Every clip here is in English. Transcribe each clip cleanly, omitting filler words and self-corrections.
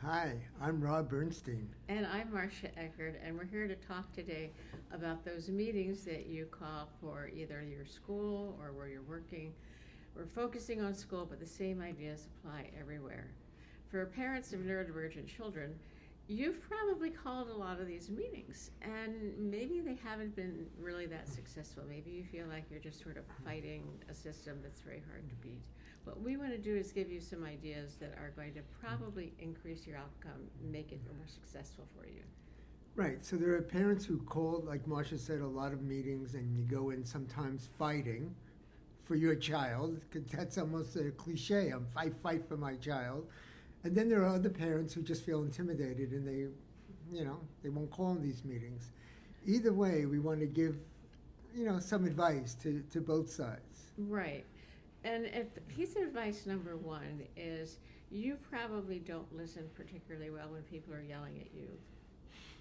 Hi, I'm Rob Bernstein. And I'm Marcia Eckerd, and we're here to talk today about those meetings that you call for either your school or where you're working. We're focusing on school, but the same ideas apply everywhere. For parents of neurodivergent children, you've probably called a lot of these meetings, and maybe they haven't been really that successful. Maybe you feel like you're just sort of fighting a system that's very hard to beat. What we want to do is give you some ideas that are going to probably increase your outcome, make it more successful for you. Right, so there are parents who call, like Marcia said, a lot of meetings, and you go in sometimes fighting for your child, 'cause that's almost a cliche. I fight for my child. And then there are other parents who just feel intimidated and they won't call in these meetings. Either way, we want to give, some advice to both sides. Right. And piece of advice number one is you probably don't listen particularly well when people are yelling at you.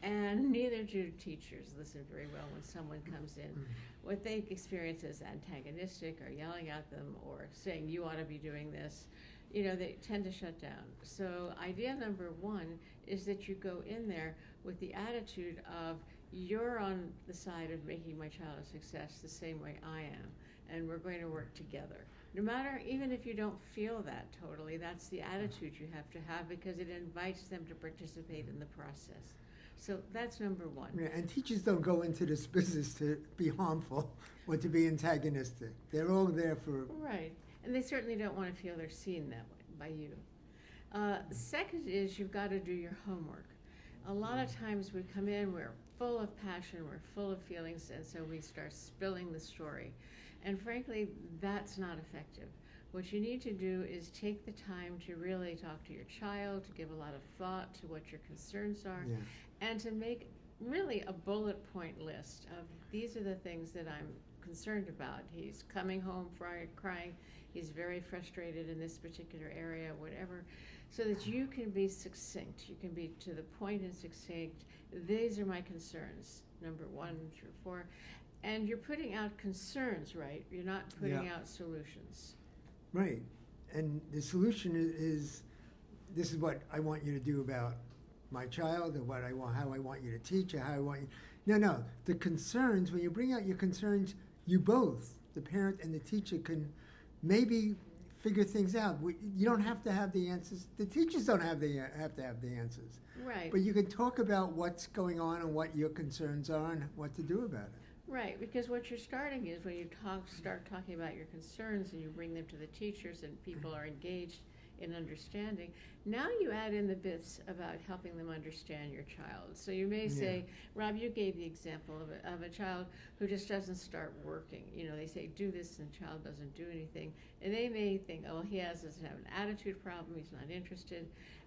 And neither do teachers listen very well when someone comes in. What they experience as antagonistic or yelling at them or saying, you ought to be doing this, they tend to shut down. So idea number one is that you go in there with the attitude of, you're on the side of making my child a success the same way I am, and we're going to work together. No matter, even if you don't feel that totally, that's the attitude you have to have because it invites them to participate in the process. So that's number one. Yeah, and teachers don't go into this business to be harmful or to be antagonistic. They're all there for... Right. And they certainly don't want to feel they're seen that way by you. Second is you've got to do your homework. A lot of times we come in, we're full of passion, we're full of feelings, and so we start spilling the story. And frankly, that's not effective. What you need to do is take the time to really talk to your child, to give a lot of thought to what your concerns are, Yeah. and to make really a bullet point list of these are the things that I'm concerned about. He's coming home crying, he's very frustrated in this particular area, whatever, so that you can be succinct. You can be to the point and succinct. These are my concerns, number 1 through 4. And you're putting out concerns, right? You're not putting out solutions. Right. And the solution is this is what I want you to do about my child, or how I want you to teach, or how I want you. No. The concerns, when you bring out your concerns, you both, the parent and the teacher, can maybe figure things out. You don't have to have the answers. The teachers don't have to have the answers. Right. But you can talk about what's going on and what your concerns are and what to do about it. Right, because what you're starting is when you start talking about your concerns and you bring them to the teachers and people are engaged in understanding, now you add in the bits about helping them understand your child. So you may say, Rob, you gave the example of a child who just doesn't start working. They say, do this, and the child doesn't do anything. And they may think, oh, doesn't have an attitude problem, he's not interested.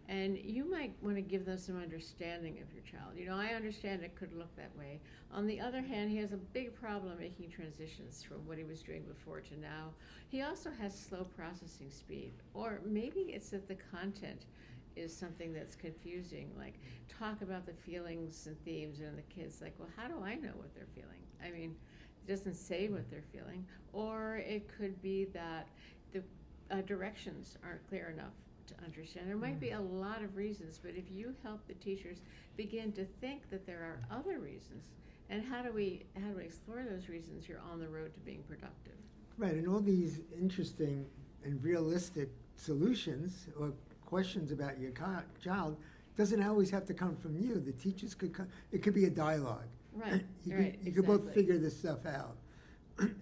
And you might want to give them some understanding of your child. I understand it could look that way. On the other hand, he has a big problem making transitions from what he was doing before to now. He also has slow processing speed. Or maybe it's that the content is something that's confusing, like talk about the feelings and themes, and the kids like, well, how do I know what they're feeling? I mean, it doesn't say what they're feeling. Or it could be that the directions aren't clear enough to understand. There might be a lot of reasons, but if you help the teachers begin to think that there are other reasons, and how do we explore those reasons, you're on the road to being productive. Right, and all these interesting and realistic solutions or questions about your child doesn't always have to come from you. The teachers could come, it could be a dialogue. Right, You could both figure this stuff out.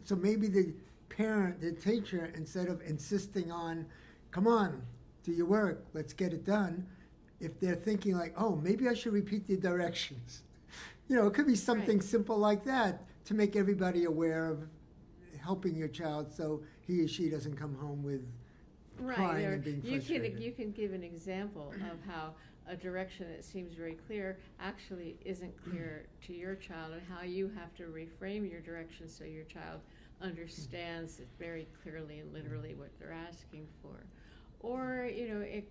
So maybe the parent, the teacher, instead of insisting on, come on, do your work, let's get it done, if they're thinking like, oh, maybe I should repeat the directions. It could be something simple like that to make everybody aware of helping your child so he or she doesn't come home with crying and being frustrated. You can give an example of how a direction that seems very clear actually isn't clear to your child, and how you have to reframe your direction so your child understands it very clearly and literally what they're asking for. Or,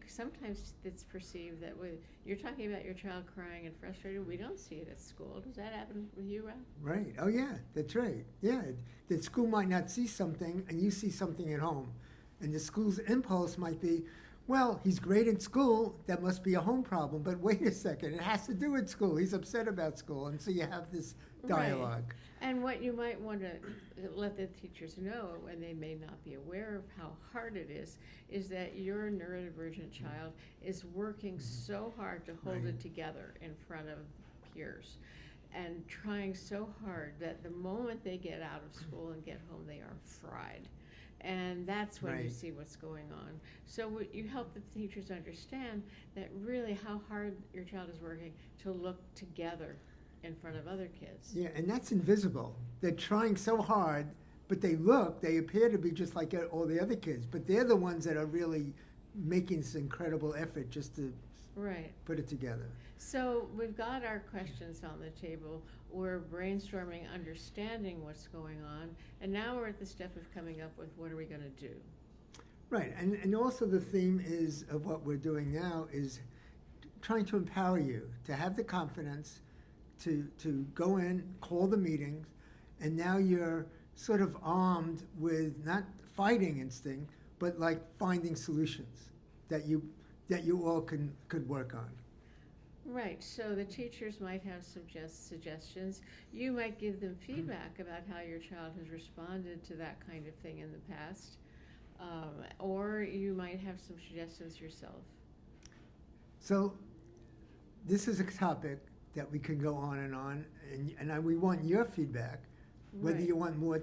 sometimes it's perceived that when you're talking about your child crying and frustrated, we don't see it at school. Does that happen with you, Rob? Right. Oh, yeah, that's right. Yeah, the school might not see something, and you see something at home. And the school's impulse might be, well, he's great in school, that must be a home problem, but wait a second, it has to do with school. He's upset about school, and so you have this dialogue. Right. And what you might want to let the teachers know, and they may not be aware of how hard it is that your neurodivergent child is working so hard to hold Right. it together in front of peers and trying so hard that the moment they get out of school and get home, they are fried. And that's when you Right. see what's going on. So you help the teachers understand that really how hard your child is working to look together in front of other kids. Yeah, and that's invisible. They're trying so hard, but they appear to be just like all the other kids, but they're the ones that are really making this incredible effort just to Right. put it together. So we've got our questions on the table. We're brainstorming, understanding what's going on, and now we're at the step of coming up with what are we going to do. Right, and also the theme is of what we're doing now is trying to empower you to have the confidence to go in, call the meetings, and now you're sort of armed with not fighting instinct, but like finding solutions that you all could work on. Right, so the teachers might have suggestions. You might give them feedback about how your child has responded to that kind of thing in the past, or you might have some suggestions yourself. So this is a topic that we can go on, and we want your feedback, whether Right. you want more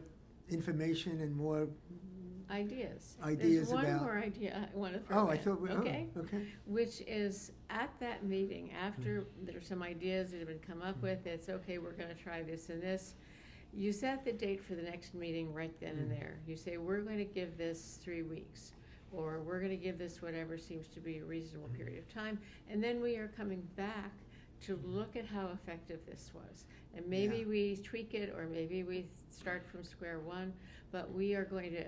information and more. Ideas. Ideas There's one about- more idea I want to throw Oh, I in, thought. okay? Okay. Which is at that meeting, after there's some ideas that have been come up with, it's okay, we're going to try this and this. You set the date for the next meeting right then and there. You say, we're going to give this 3 weeks, or we're going to give this whatever seems to be a reasonable period of time, and then we are coming back to look at how effective this was. And maybe Yeah. we tweak it, or maybe we start from square one, but we are going to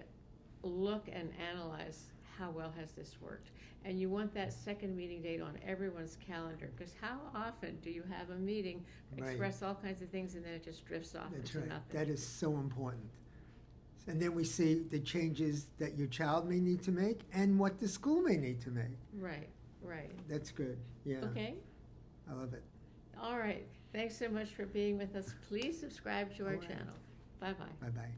look and analyze how well has this worked. And you want that second meeting date on everyone's calendar, because how often do you have a meeting, Right. express all kinds of things, and then it just drifts off That's into right. nothing? That is so important. And then we see the changes that your child may need to make and what the school may need to make. Right, right. That's good. Yeah. Okay, I love it. all right. Thanks so much for being with us. Please subscribe to our All right. channel. Bye-bye. Bye-bye.